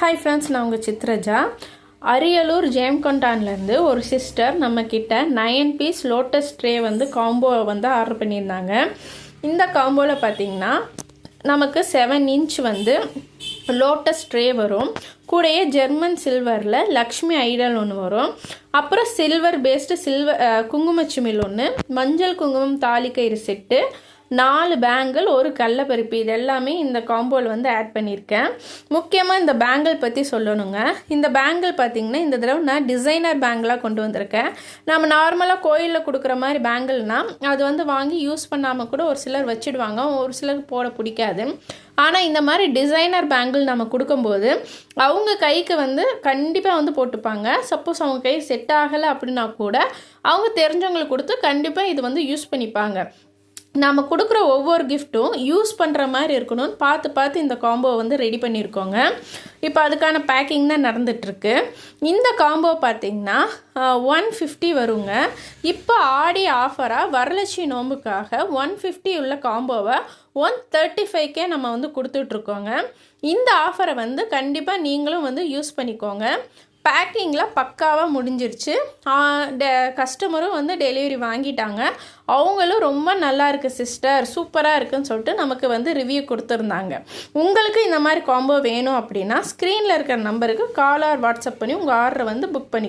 Hi friends, நான் உங்கள் சித்ரஜா. அரியலூர் ஜெயம்கொண்டான்லேருந்து ஒரு சிஸ்டர் நம்மக்கிட்ட 9 piece lotus tray combo order பண்ணியிருந்தாங்க. இந்த காம்போவில் பார்த்திங்கன்னா நமக்கு 7 இன்ச் லோட்டஸ் ட்ரே வரும். கூடயே ஜெர்மன் சில்வரில் லக்ஷ்மி ஐடல் ஒன்று வரும். அப்புறம் சில்வர் பேஸ்டு குங்குமச்சிமில் ஒன்று, மஞ்சள் குங்குமம் தாலிக்கயிறு செட்டு, 4 பேங்கிள், ஒரு கடலப்பருப்பு, இது எல்லாமே இந்த காம்போவில் ஆட் பண்ணியிருக்கேன். முக்கியமாக இந்த பேங்கிள் பற்றி சொல்லணுங்க. இந்த பேங்கிள் பார்த்திங்கன்னா இந்த தடவை நான் டிசைனர் பேங்கிளாக கொண்டு வந்திருக்கேன். நம்ம நார்மலாக கோயிலில் கொடுக்குற மாதிரி பேங்கிள்னால் அது வாங்கி யூஸ் பண்ணாமல் கூட ஒரு சிலர் வச்சுடுவாங்க, ஒரு சிலருக்கு போட பிடிக்காது. ஆனால் இந்த மாதிரி டிசைனர் பேங்கிள் நம்ம கொடுக்கும்போது அவங்க கைக்கு கண்டிப்பாக போட்டுப்பாங்க. சப்போஸ் அவங்க கை செட் ஆகலை அப்படின்னா கூட அவங்க தெரிஞ்சவங்களுக்கு கொடுத்து கண்டிப்பாக இது யூஸ் பண்ணிப்பாங்க. நம்ம கொடுக்குற ஒவ்வொரு கிஃப்ட்டும் யூஸ் பண்ணுற மாதிரி இருக்கணும்னு பார்த்து இந்த காம்போ ரெடி பண்ணியிருக்கோங்க. இப்போ அதுக்கான பேக்கிங் தான் நடந்துகிட்ருக்கு. இந்த காம்போ பார்த்திங்கன்னா 150 வருங்க. இப்போ ஆடி ஆஃபராக வரலட்சுமி நோம்புக்காக 150 உள்ள காம்போவை 135க்கே நம்ம கொடுத்துட்ருக்கோங்க. இந்த ஆஃபரை கண்டிப்பாக நீங்களும் யூஸ் பண்ணிக்கோங்க. பேக்கிங்கில் பக்காவாக முடிஞ்சிருச்சு. கஸ்டமரும் டெலிவரி வாங்கிட்டாங்க. அவங்களும் ரொம்ப நல்லா இருக்குது சிஸ்டர், சூப்பராக இருக்குன்னு சொல்லிட்டு நமக்கு ரிவ்யூ கொடுத்துருந்தாங்க. உங்களுக்கு இந்த மாதிரி காம்போ வேணும் அப்படின்னா ஸ்க்ரீனில் இருக்கிற நம்பருக்கு கால் ஆர் வாட்ஸ்அப் பண்ணி உங்கள் ஆர்டரை புக் பண்ணி